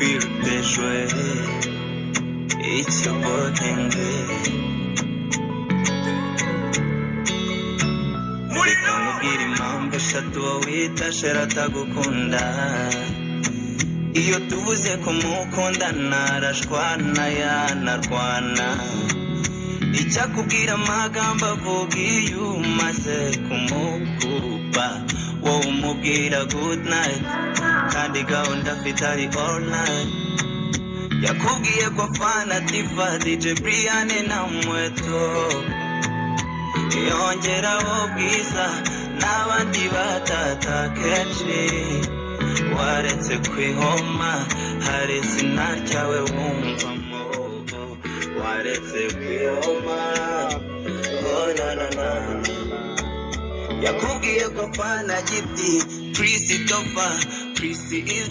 feel déjoué. It's your boy Kenge. Reka nkubwire impamvu eshatu wita shera atagukunda. Iyo tuvuze ko mukundana arashwana yanarwana. Icyakubwira amagambo avuga iyo umaze kumukupa. Wowe umubwira good night kandi gahunda afite ari all night. Yakubwiye ko afana Tifa, DJ Brian na Mweto. Yongeraho Bwiza n'abandi batata kenshi. Waretse kwihoma hari izina ryawe wumvamo. Waretse kwihoma oh na na na. Yakubwiye ko afana Giti, Christopher, Chris is